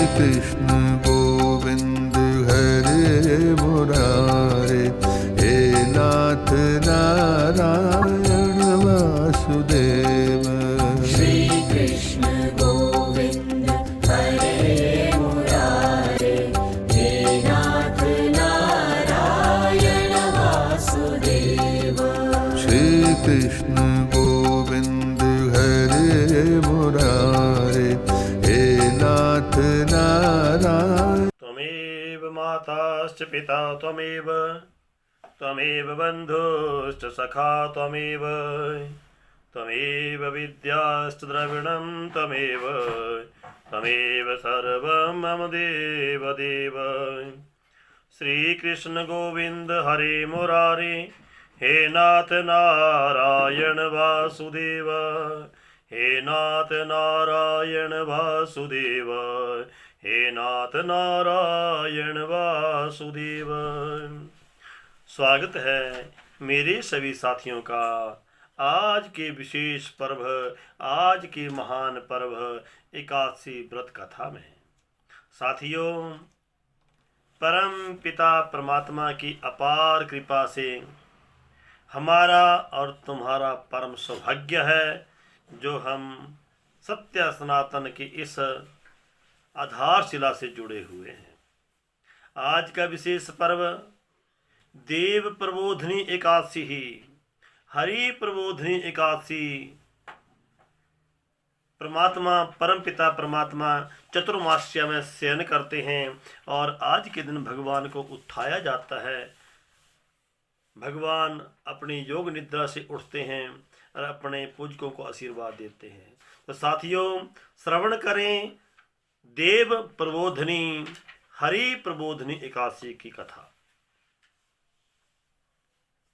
कृष्ण गोविंद हरे मुरारे, हे नाथ नारायण वासुदेव। श्री कृष्ण गोविंद हरे मुरारे, हे नाथ नारायण वासुदेव। श्री कृष्ण गोविंद हरे मुरारे, हे नाथ नारायण। त्वमेव माताश्च पिता त्वमेव, त्वमेव बन्धुश्च सखा त्वमेव, त्वमेव विद्याश्च द्रविणं त्वमेव, त्वमेव सर्वं मम देव देव। श्रीकृष्ण गोविंद हरे मुरारे, हे नाथ नारायण वासुदेव, हे नाथ नारायण वासुदेव, हे नाथ नारायण वासुदेव। स्वागत है मेरे सभी साथियों का आज के विशेष पर्व, आज के महान पर्व एकादशी व्रत कथा में। साथियों, परम पिता परमात्मा की अपार कृपा से हमारा और तुम्हारा परम सौभाग्य है जो हम सत्य सनातन की इस आधारशिला से जुड़े हुए हैं। आज का विशेष पर्व देव प्रबोधनी एकादशी ही, हरि प्रबोधनी एकादशी। परमात्मा परमपिता परमात्मा चतुर्मास्य में शयन करते हैं और आज के दिन भगवान को उठाया जाता है। भगवान अपनी योग निद्रा से उठते हैं और अपने पूजकों को आशीर्वाद देते हैं। तो साथियों, श्रवण करें देव प्रबोधनी हरि प्रबोधनी एकादशी की कथा।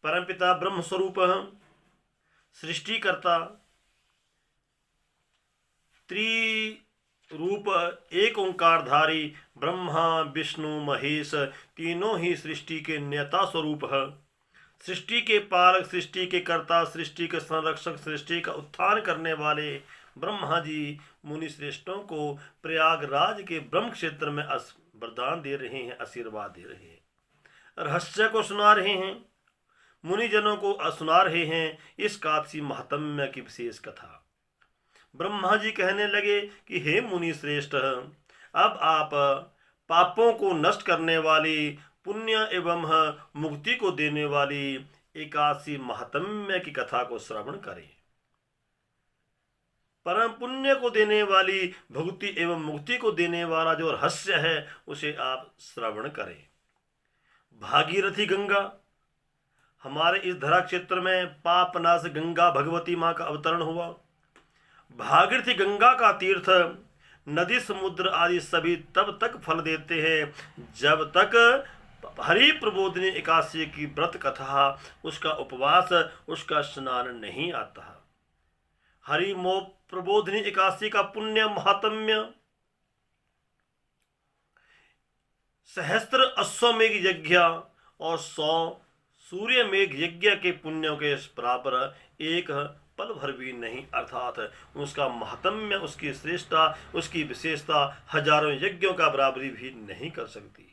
परमपिता ब्रह्म स्वरूप सृष्टिकर्ता त्रिरूप एक ओंकारधारी ब्रह्मा विष्णु महेश तीनों ही सृष्टि के नेता स्वरूप है। सृष्टि के पालक, सृष्टि के कर्ता, सृष्टि के संरक्षक, सृष्टि का उत्थान करने वाले ब्रह्मा जी मुनि श्रेष्ठों को प्रयागराज के ब्रह्म क्षेत्र में वरदान दे रहे हैं, आशीर्वाद दे रहे हैं, रहस्य को सुना रहे हैं, मुनि जनों को सुना रहे हैं इस एकादशी महात्म्य की विशेष कथा। ब्रह्मा जी कहने लगे कि हे मुनि श्रेष्ठ, अब आप पापों को नष्ट करने वाली, पुण्य एवं मुक्ति को देने वाली एकादशी महात्म्य की कथा को श्रवण करें। परम पुण्य को देने वाली, भक्ति एवं मुक्ति को देने वाला जो रहस्य है उसे आप श्रवण करें। भागीरथी गंगा, हमारे इस धरा क्षेत्र में पापनाश गंगा भगवती माँ का अवतरण हुआ। भागीरथी गंगा का तीर्थ, नदी समुद्र आदि सभी तब तक फल देते हैं जब तक हरि प्रबोधनी एकादशी की व्रत कथा, उसका उपवास, उसका स्नान नहीं आता। हरि प्रबोधनी एकादशी का पुण्य महात्म्य सहस्त्र अश्वमेघ यज्ञ और 100 सूर्य मेघ यज्ञ के पुण्यों के बराबर एक पल भर भी नहीं, अर्थात उसका महात्म्य, उसकी श्रेष्ठता, उसकी विशेषता हजारों यज्ञों का बराबरी भी नहीं कर सकती।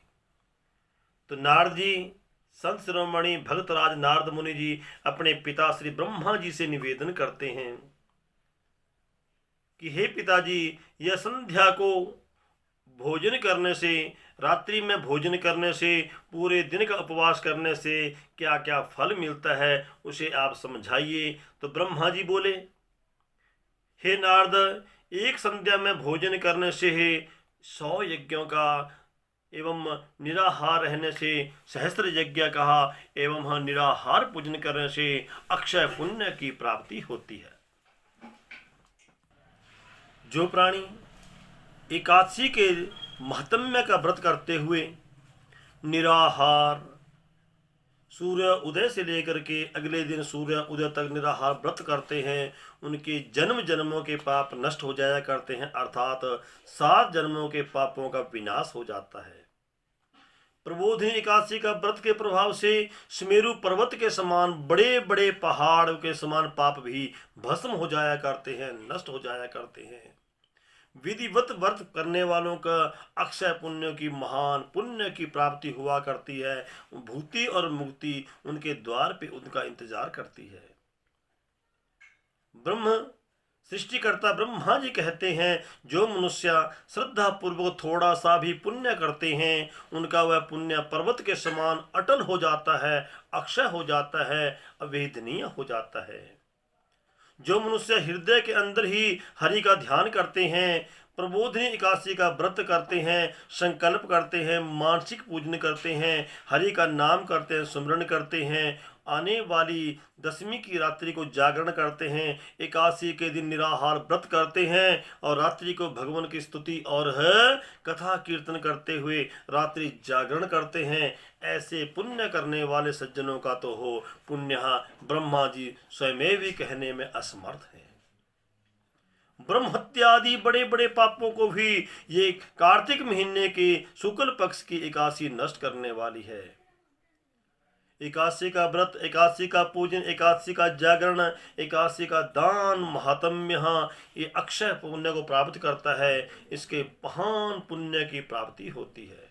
तो नारद जी, संत शिरोमणि भक्तराज नारद मुनि जी अपने पिता श्री ब्रह्मा जी से निवेदन करते हैं कि हे पिताजी, यह संध्या को भोजन करने से, रात्रि में भोजन करने से, पूरे दिन का उपवास करने से क्या क्या फल मिलता है उसे आप समझाइए। तो ब्रह्मा जी बोले, हे नारद, एक संध्या में भोजन करने से 100 यज्ञों का एवं निराहार रहने से सहस्त्र यज्ञ कहा, एवं निराहार पूजन करने से अक्षय पुण्य की प्राप्ति होती है। जो प्राणी एकादशी के महात्म्य का व्रत करते हुए निराहार, सूर्य उदय से लेकर के अगले दिन सूर्य उदय तक निराहार व्रत करते हैं, उनके जन्म जन्मों के पाप नष्ट हो जाया करते हैं, अर्थात 7 जन्मों के पापों का विनाश हो जाता है। प्रबोधिनी एकादशी का व्रत के प्रभाव से सुमेरु पर्वत के समान बड़े बड़े पहाड़ के समान पाप भी भस्म हो जाया करते हैं, नष्ट हो जाया करते हैं। विधिवत व्रत करने वालों का अक्षय पुण्य की महान पुण्य की प्राप्ति हुआ करती है। भूति और मुक्ति उनके द्वार पे उनका इंतजार करती है। ब्रह्म सृष्टिकर्ता ब्रह्मा जी कहते हैं, जो मनुष्य श्रद्धा पूर्वक थोड़ा सा भी पुण्य करते हैं, उनका वह पुण्य पर्वत के समान अटल हो जाता है, अक्षय हो जाता है, अवेदनीय हो जाता है। जो मनुष्य हृदय के अंदर ही हरि का ध्यान करते हैं, प्रबोधिनी एकादशी का व्रत करते हैं, संकल्प करते हैं, मानसिक पूजन करते हैं, हरि का नाम करते हैं, सुमरण करते हैं, आने वाली दशमी की रात्रि को जागरण करते हैं, एकादशी के दिन निराहार व्रत करते हैं और रात्रि को भगवान की स्तुति और कथा कीर्तन करते हुए रात्रि जागरण करते हैं, ऐसे पुण्य करने वाले सज्जनों का तो हो पुण्य ब्रह्मा जी स्वयं भी कहने में असमर्थ है। ब्रह्म हत्या आदि बड़े बड़े पापों को भी ये कार्तिक महीने के शुक्ल पक्ष की एकादशी नष्ट करने वाली है। एकादशी का व्रत, एकादशी का पूजन, एकादशी का जागरण, एकादशी का दान महात्म्य ये अक्षय पुण्य को प्राप्त करता है। इसके महान पुण्य की प्राप्ति होती है।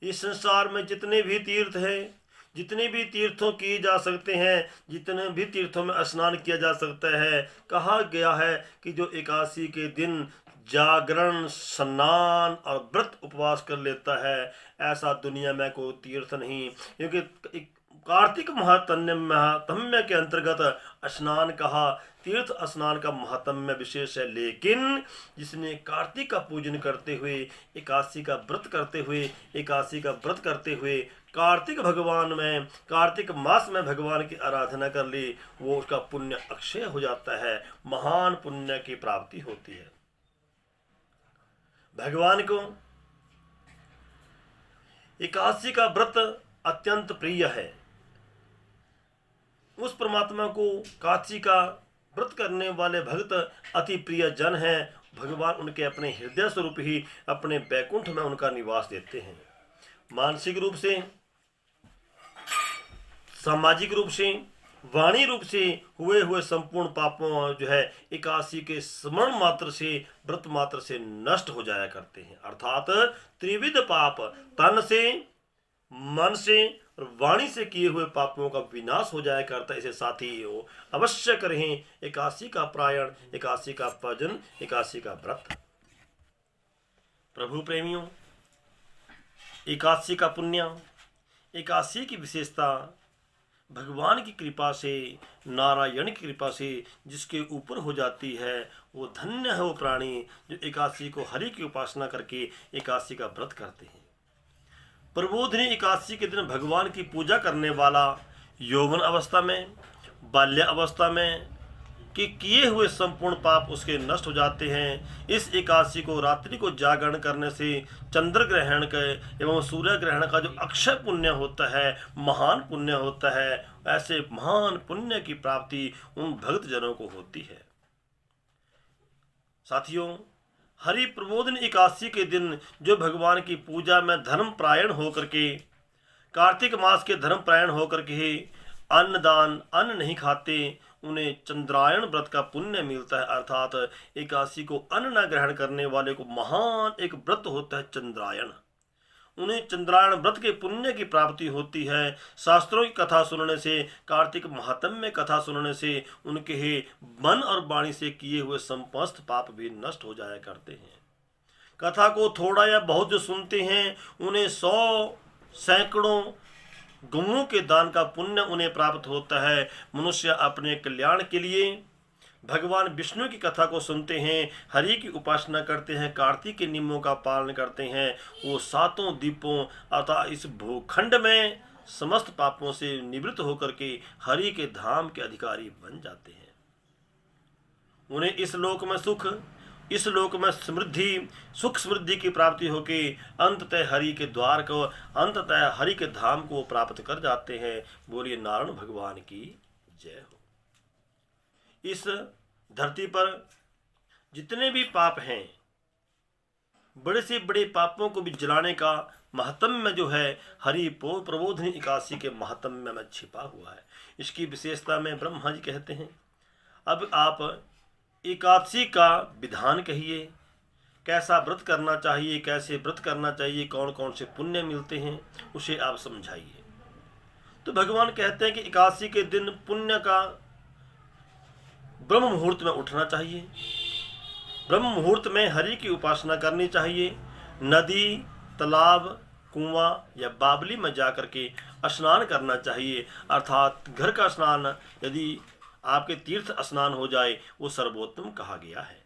इस संसार में जितने भी तीर्थ हैं, जितने भी तीर्थों किए जा सकते हैं, जितने भी तीर्थों में स्नान किया जा सकता है, कहा गया है कि जो एकादशी के दिन जागरण, स्नान और व्रत उपवास कर लेता है, ऐसा दुनिया में कोई तीर्थ नहीं। क्योंकि कार्तिक महात्म्य के अंतर्गत स्नान कहा, तीर्थ स्नान का महात्म्य विशेष है। लेकिन जिसने कार्तिक का पूजन करते हुए, एकादशी का व्रत करते हुए, एकादशी का व्रत करते हुए कार्तिक भगवान में, कार्तिक मास में भगवान की आराधना कर ली, वो उसका पुण्य अक्षय हो जाता है, महान पुण्य की प्राप्ति होती है। भगवान को एकादशी का व्रत अत्यंत प्रिय है। उस परमात्मा को एकादशी का व्रत करने वाले भक्त अति प्रिय जन हैं। भगवान उनके अपने हृदय स्वरूप ही अपने बैकुंठ में उनका निवास देते हैं। मानसिक रूप से, सामाजिक रूप से, वाणी रूप से हुए संपूर्ण पापों जो है एकादशी के स्मरण मात्र से, व्रत मात्र से नष्ट हो जाया करते हैं। अर्थात त्रिविध पाप, तन से, मन से और वाणी से किए हुए पापों का विनाश हो जाया करता है। इसे साथी हो अवश्य करें एकादशी का पारायण, एकादशी का भजन, एकादशी का व्रत। प्रभु प्रेमियों, एकादशी का पुण्य, एकादशी की विशेषता भगवान की कृपा से, नारायण की कृपा से जिसके ऊपर हो जाती है, वो धन्य है वो प्राणी जो एकादशी को हरि की उपासना करके एकादशी का व्रत करते हैं। प्रबोधिनी एकादशी के दिन भगवान की पूजा करने वाला यौवन अवस्था में, बाल्य अवस्था में कि किए हुए संपूर्ण पाप उसके नष्ट हो जाते हैं। इस एकादशी को रात्रि को जागरण करने से चंद्र ग्रहण के एवं सूर्य ग्रहण का जो अक्षय पुण्य होता है, महान पुण्य होता है, ऐसे महान पुण्य की प्राप्ति उन भक्त जनों को होती है। साथियों, हरि प्रबोधन एकादशी के दिन जो भगवान की पूजा में धर्मपरायण होकर के, कार्तिक मास के धर्मपरायण होकर के अन्नदान, अन्न नहीं खाते, उन्हें चंद्रायण व्रत का पुण्य मिलता है। अर्थात एकादशी को अन्न न ग्रहण करने वाले को महान एक व्रत होता है चंद्रायण। उन्हें चंद्रायण व्रत के पुण्य की प्राप्ति होती है। शास्त्रों की कथा सुनने से, कार्तिक महात्म्य कथा सुनने से उनके ही मन और वाणी से किए हुए समस्त पाप भी नष्ट हो जाया करते हैं। कथा को थोड़ा या बहुत जो सुनते हैं, उन्हें 100 सैकड़ों गौओं के दान का पुण्य उन्हें प्राप्त होता है। मनुष्य अपने कल्याण के लिए भगवान विष्णु की कथा को सुनते हैं, हरि की उपासना करते हैं, कार्तिक के नियमों का पालन करते हैं, वो 7 द्वीपों अर्थात इस भूखंड में समस्त पापों से निवृत्त होकर के हरि के धाम के अधिकारी बन जाते हैं। उन्हें इस लोक में सुख, इस लोक में समृद्धि, सुख समृद्धि की प्राप्ति होके अंततः हरि के द्वार को, अंततः हरि के धाम को प्राप्त कर जाते हैं। बोलिए नारायण भगवान की जय हो। इस धरती पर जितने भी पाप हैं, बड़े से बड़े पापों को भी जलाने का महत्म्य जो है हरि प्रबोधिनी एकादशी के महत्म्य में छिपा हुआ है। इसकी विशेषता में ब्रह्मा जी कहते हैं, अब आप एकादशी का विधान कहिए, कैसा व्रत करना चाहिए, कैसे व्रत करना चाहिए, कौन कौन से पुण्य मिलते हैं, उसे आप समझाइए। तो भगवान कहते हैं कि एकादशी के दिन पुण्य का ब्रह्म मुहूर्त में उठना चाहिए, ब्रह्म मुहूर्त में हरि की उपासना करनी चाहिए, नदी, तालाब, कुआं या बावली में जाकर के स्नान करना चाहिए, अर्थात घर का स्नान यदि आपके तीर्थ स्नान हो जाए वो सर्वोत्तम कहा गया है।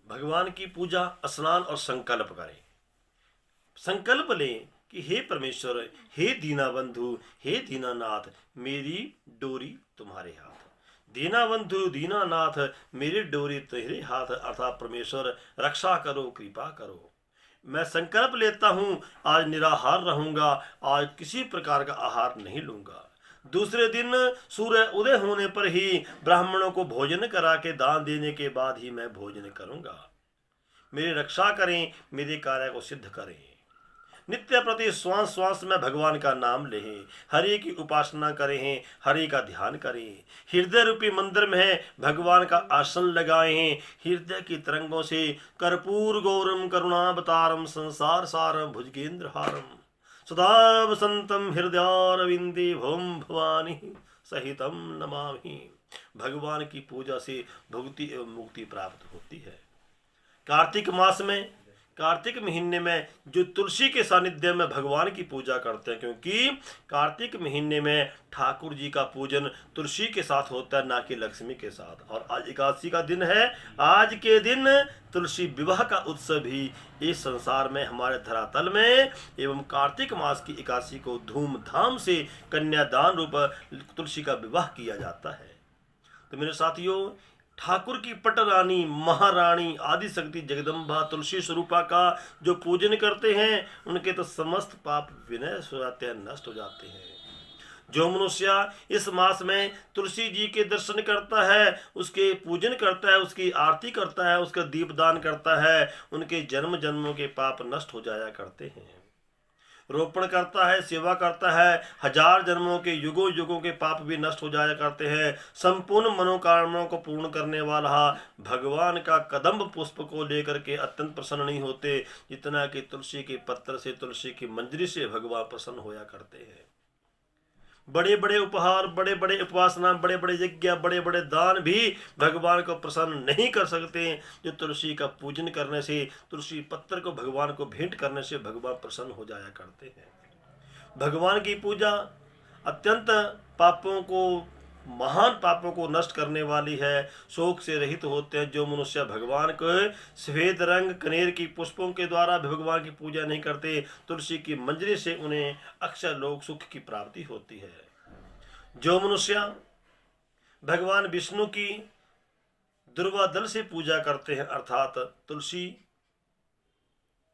भगवान की पूजा, स्नान और संकल्प करें। संकल्प लें कि हे परमेश्वर, हे दीना बंधु, हे दीनानाथ, मेरी डोरी तुम्हारे हाथ। दीना बंधु, दीनानाथ, मेरी डोरी तेरे हाथ, अर्थात परमेश्वर रक्षा करो, कृपा करो। मैं संकल्प लेता हूं आज निराहार रहूंगा, आज किसी प्रकार का आहार नहीं लूंगा। दूसरे दिन सूर्य उदय होने पर ही ब्राह्मणों को भोजन करा के दान देने के बाद ही मैं भोजन करूंगा। मेरी रक्षा करें, मेरे कार्य को सिद्ध करें। नित्य प्रति श्वास श्वास में भगवान का नाम लें, हरि की उपासना करें, हरि का ध्यान करें। हृदय रूपी मंदिर में भगवान का आसन लगाएं, हृदय की तरंगों से कर्पूर गौरम करुणावतारम संसार सारम भुजगेंद्र हारम सदा वसंतम हृदयारविंदे भवम भवानी सहितम नमामि। भगवान की पूजा से भक्ति एवं मुक्ति प्राप्त होती है। कार्तिक मास में, कार्तिक महीने में जो तुलसी के सानिध्य में भगवान की पूजा करते हैं, क्योंकि कार्तिक महीने में ठाकुर जी का पूजन तुलसी के साथ होता है, ना कि लक्ष्मी के साथ। और आज एकादशी का दिन है। आज के दिन तुलसी विवाह का उत्सव भी इस संसार में, हमारे धरातल में एवं कार्तिक मास की एकादशी को धूमधाम से कन्यादान रूप तुलसी का विवाह किया जाता है। तो मेरे साथियों, ठाकुर की पट रानी, महारानी, आदि शक्ति जगदम्बा तुलसी स्वरूपा का जो पूजन करते हैं, उनके तो समस्त पाप विनय हो जाते हैं, नष्ट हो जाते हैं। जो मनुष्य इस मास में तुलसी जी के दर्शन करता है, उसके पूजन करता है, उसकी आरती करता है, उसका दीपदान करता है, उनके जन्म जन्मों के पाप नष्ट हो जाया करते हैं। रोपण करता है, सेवा करता है, हजार जन्मों के युगों युगों के पाप भी नष्ट हो जाया करते हैं। संपूर्ण मनोकामनाओं को पूर्ण करने वाला भगवान का कदम्ब पुष्प को लेकर के अत्यंत प्रसन्न नहीं होते, जितना कि तुलसी के पत्र से, तुलसी की मंजरी से भगवान प्रसन्न होया करते हैं। बड़े बड़े उपहार, बड़े बड़े उपासना, बड़े बड़े यज्ञ, बड़े बड़े दान भी भगवान को प्रसन्न नहीं कर सकते। जो तुलसी का पूजन करने से, तुलसी पत्र को भगवान को भेंट करने से भगवान प्रसन्न हो जाया करते हैं। भगवान की पूजा अत्यंत पापों को, महान पापों को नष्ट करने वाली है। शोक से रहित होते हैं जो मनुष्य भगवान को सफेद रंग कनेर की पुष्पों के द्वारा भगवान की पूजा नहीं करते, तुलसी की मंजरी से उन्हें अक्षर लोक सुख की प्राप्ति होती है। जो मनुष्य भगवान विष्णु की दुर्वा दल से पूजा करते हैं, अर्थात तुलसी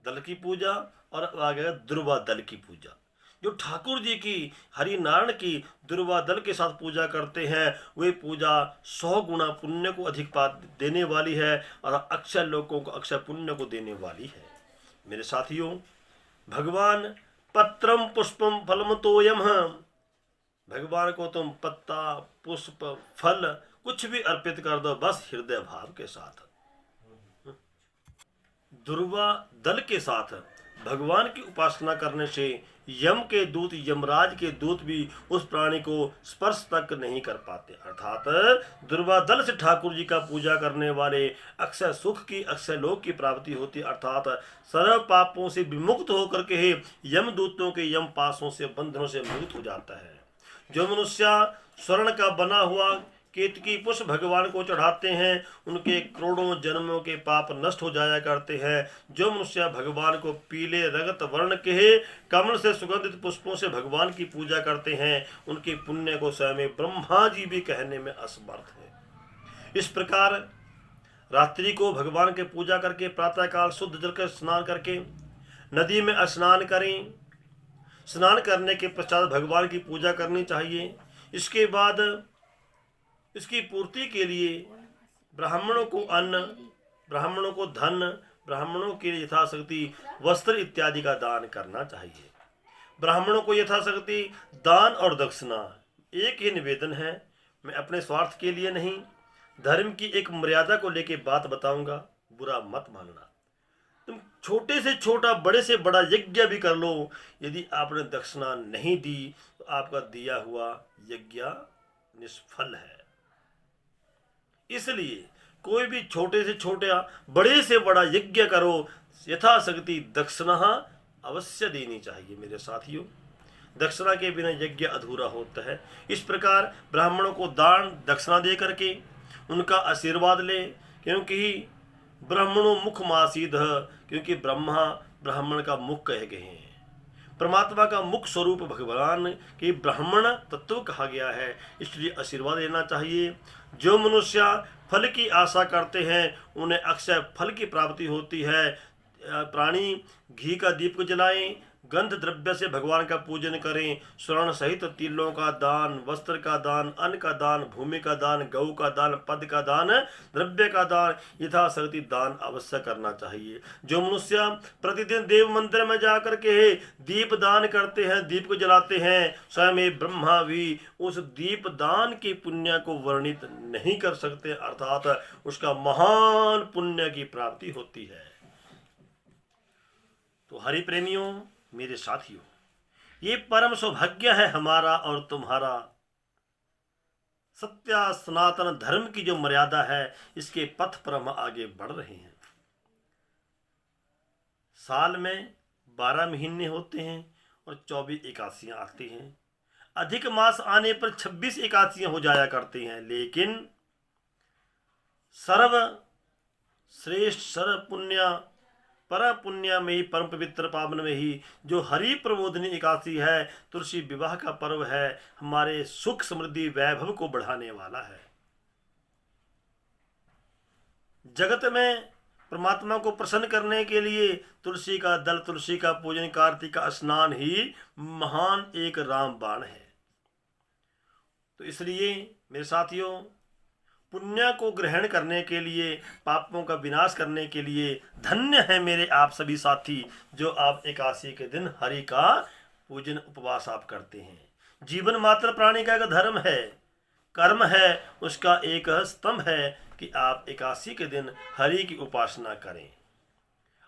दल की पूजा और आगे दुर्वा दल की पूजा, जो ठाकुर जी की, हरि नारायण की दुर्वा दल के साथ पूजा करते हैं, वे पूजा 100 गुना पुण्य को अधिक देने वाली है और अक्षय लोगों को अक्षय पुण्य को देने वाली है। मेरे साथियों, भगवान पत्रम पुष्पम फलम तोयम, भगवान को तुम पत्ता, पुष्प, फल कुछ भी अर्पित कर दो, बस हृदय भाव के साथ। दुर्वा दल के साथ भगवान की उपासना करने से यम के दूत, यमराज के दूत भी उस प्राणी को स्पर्श तक नहीं कर पाते। अर्थात दुर्वा दल से ठाकुर जी का पूजा करने वाले अक्षय सुख की, अक्षय लोक की प्राप्ति होती, अर्थात सर्व पापों से विमुक्त होकर के यम दूतों के यम पासों से, बंधनों से मुक्त हो जाता है। जो मनुष्य स्वर्ण का बना हुआ केतकी पुष्प भगवान को चढ़ाते हैं, उनके करोड़ों जन्मों के पाप नष्ट हो जाया करते हैं। जो मनुष्य भगवान को पीले रगत वर्ण के कमल से सुगंधित पुष्पों से भगवान की पूजा करते हैं, उनके पुण्य को स्वयं ब्रह्मा जी भी कहने में असमर्थ है। इस प्रकार रात्रि को भगवान के पूजा करके, प्रातःकाल शुद्ध जल का स्नान करके नदी में स्नान करें। स्नान करने के पश्चात भगवान की पूजा करनी चाहिए। इसके बाद इसकी पूर्ति के लिए ब्राह्मणों को अन्न, ब्राह्मणों को धन, ब्राह्मणों के लिए यथाशक्ति वस्त्र इत्यादि का दान करना चाहिए। ब्राह्मणों को यथाशक्ति दान और दक्षिणा एक ही निवेदन है। मैं अपने स्वार्थ के लिए नहीं, धर्म की एक मर्यादा को लेके बात बताऊंगा, बुरा मत मानना। तुम छोटे से छोटा, बड़े से बड़ा यज्ञ भी कर लो, यदि आपने दक्षिणा नहीं दी तो आपका दिया हुआ यज्ञ निष्फल है। इसलिए कोई भी छोटे से छोटा, बड़े से बड़ा यज्ञ करो, यथाशक्ति दक्षिणा अवश्य देनी चाहिए मेरे साथियों। दक्षिणा के बिना यज्ञ अधूरा होता है। इस प्रकार ब्राह्मणों को दान दक्षिणा दे करके उनका आशीर्वाद ले, क्योंकि ब्राह्मणों मुख मासीद, क्योंकि ब्रह्मा ब्राह्मण का मुख कहे गए हैं। परमात्मा का मुख स्वरूप भगवान के ब्राह्मण तत्व कहा गया है, इसलिए आशीर्वाद लेना चाहिए। जो मनुष्य फल की आशा करते हैं उन्हें अक्षय फल की प्राप्ति होती है। प्राणी घी का दीप को जलाएं, गंध द्रव्य से भगवान का पूजन करें, स्वर्ण सहित तिलों का दान, वस्त्र का दान, अन्न का दान, भूमि का दान, गौ का दान, पद का दान, द्रव्य का दान, यथाशक्ति दान अवश्य करना चाहिए। जो मनुष्य प्रतिदिन देव मंदिर में जाकर के दीप दान करते हैं, दीप को जलाते हैं, स्वयं ब्रह्मा भी उस दीप दान के पुण्य को वर्णित नहीं कर सकते, अर्थात उसका महान पुण्य की प्राप्ति होती है। तो हरि प्रेमियों, मेरे साथियों, ये परम सौभाग्य है हमारा और तुम्हारा। सत्य सनातन धर्म की जो मर्यादा है, इसके पथ पर हम आगे बढ़ रहे हैं। साल में 12 महीने होते हैं और 24 एकादशियां आती हैं। अधिक मास आने पर 26 एकादशियां हो जाया करती हैं, लेकिन सर्व श्रेष्ठ, सर्व पुण्य, परम पुण्य में ही, परम पवित्र पावन में ही जो हरि प्रबोधनी एकादशी है, तुलसी विवाह का पर्व है, हमारे सुख समृद्धि वैभव को बढ़ाने वाला है। जगत में परमात्मा को प्रसन्न करने के लिए तुलसी का दल, तुलसी का पूजन, कार्तिक का स्नान ही महान एक रामबाण है। तो इसलिए मेरे साथियों, पुण्य को ग्रहण करने के लिए, पापों का विनाश करने के लिए धन्य है मेरे आप सभी साथी, जो आप एकादशी के दिन हरि का पूजन उपवास आप करते हैं। जीवन मात्र प्राणी का एक धर्म है, कर्म है, उसका एक स्तंभ है कि आप एकादशी के दिन हरि की उपासना करें।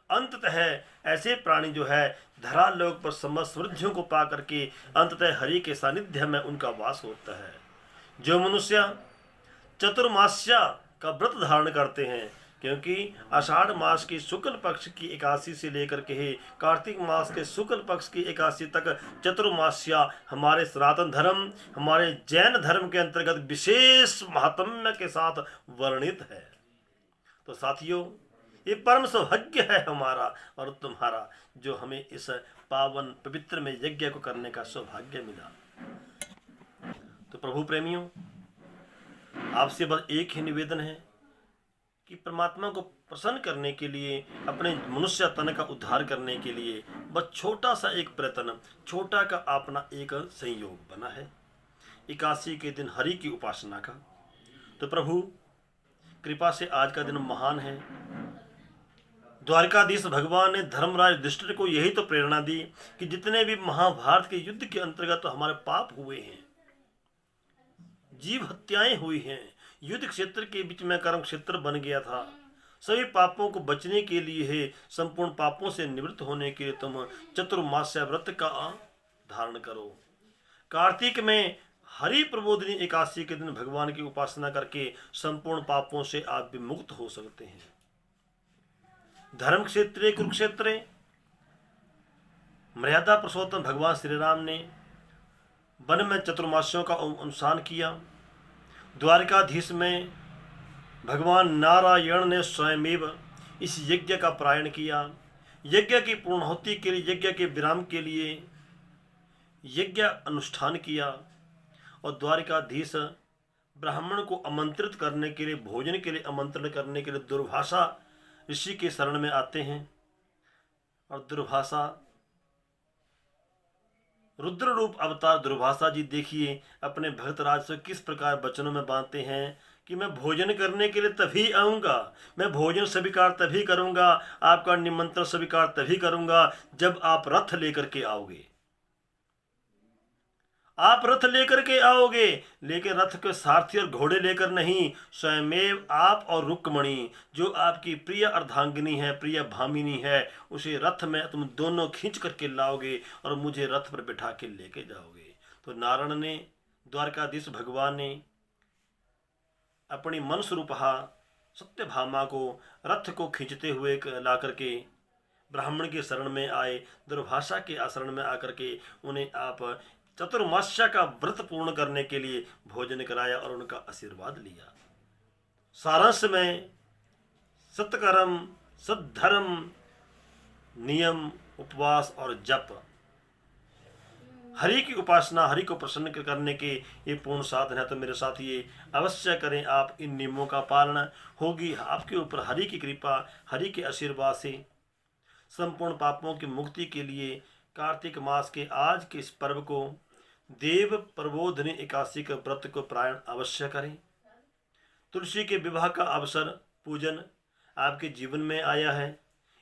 अंततः ऐसे प्राणी जो है धरा लोक पर समस्त समृद्धियों को पा करके अंततः हरि के सानिध्य में उनका वास होता है। जो मनुष्य चतुर्मास्या का व्रत धारण करते हैं, क्योंकि आषाढ़ मास की शुक्ल पक्ष की एकादशी से लेकर के कार्तिक मास के शुक्ल पक्ष की एकादशी तक चतुर्मास्या हमारे सनातन धर्म, हमारे जैन धर्म के अंतर्गत विशेष महात्म्य के साथ वर्णित है। तो साथियों, ये परम सौभाग्य है हमारा और तुम्हारा, जो हमें इस पावन पवित्र में यज्ञ को करने का सौभाग्य मिला। तो प्रभु प्रेमियों, आपसे बस एक ही निवेदन है कि परमात्मा को प्रसन्न करने के लिए, अपने मनुष्य तन का उद्धार करने के लिए बस छोटा सा एक प्रयत्न, छोटा का अपना एक संयोग बना है एकादशी के दिन हरि की उपासना का। तो प्रभु कृपा से आज का दिन महान है। द्वारकाधीश भगवान ने धर्मराज युधिष्ठिर को यही तो प्रेरणा दी कि जितने भी महाभारत के युद्ध के अंतर्गत तो हमारे पाप हुए हैं, जीव हत्याएं हुई हैं, युद्ध क्षेत्र के बीच में कर्म क्षेत्र बन गया था, सभी पापों को बचने के लिए है, संपूर्ण पापों से निवृत्त होने के लिए तुम चतुर्मास्य व्रत का धारण करो। कार्तिक में हरि प्रबोधनी एकादशी के दिन भगवान की उपासना करके संपूर्ण पापों से आप भी मुक्त हो सकते हैं। धर्म क्षेत्रे कुरुक्षेत्रे मर्यादा पुरुषोत्तम भगवान श्री राम ने वन में चतुर्मास्यों का अनुष्ठान किया। द्वारकाधीश में भगवान नारायण ने स्वयमेव इस यज्ञ का प्रायण किया। यज्ञ की पूर्णाहुति के लिए, यज्ञ के विराम के लिए यज्ञ अनुष्ठान किया और द्वारकाधीश ब्राह्मण को आमंत्रित करने के लिए, भोजन के लिए आमंत्रण करने के लिए दुर्वासा ऋषि के शरण में आते हैं और दुर्वासा रुद्र रूप अवतार दुर्वासा जी देखिए अपने भक्तराज से किस प्रकार वचनों में बांधते हैं कि मैं भोजन करने के लिए तभी आऊँगा, मैं भोजन स्वीकार तभी करूँगा, आपका निमंत्रण स्वीकार तभी करूँगा जब आप रथ लेकर के आओगे। आप रथ लेकर के आओगे, लेकिन रथ के सारथी और घोड़े लेकर नहीं, स्वयमेव आप और रुक्मणी जो आपकी प्रिय अर्धांगिनी है, प्रिय भामिनी है, उसे रथ में तुम दोनों खींच करके लाओगे और मुझे रथ पर बिठा के लेके जाओगे। तो नारायण ने, द्वारकाधीश भगवान ने अपनी मन स्वरूपहा सत्यभामा को रथ को खींचते हुए ला करके ब्राह्मण के शरण में आए, दुर्भाषा के आश्रम में आकर के उन्हें आप चतुर्मास्या का व्रत पूर्ण करने के लिए भोजन कराया और उनका आशीर्वाद लिया। सारांश में सत्कर्म, सद्धर्म, नियम, उपवास और जप, हरि की उपासना, हरि को प्रसन्न करने के ये पूर्ण साधन है। तो मेरे साथ ये अवश्य करें आप, इन नियमों का पालन होगी आपके ऊपर हरि की कृपा, हरि के आशीर्वाद से संपूर्ण पापों की मुक्ति के लिए कार्तिक मास के आज के इस पर्व को देव प्रबोधनी एकादशी के व्रत को प्रायण अवश्य करें। तुलसी के विवाह का अवसर पूजन आपके जीवन में आया है,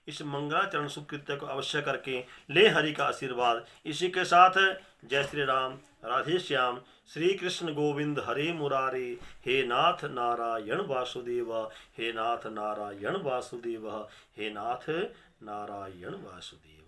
इस मंगलाचरण शुभ कृत्य को अवश्य करके ले हरि का आशीर्वाद। इसी के साथ जय श्री राम, राधे श्याम, श्री कृष्ण गोविंद हरे मुरारे, हे नाथ नारायण वासुदेव, हे नाथ नारायण वासुदेव, हे नाथ नारायण वासुदेव।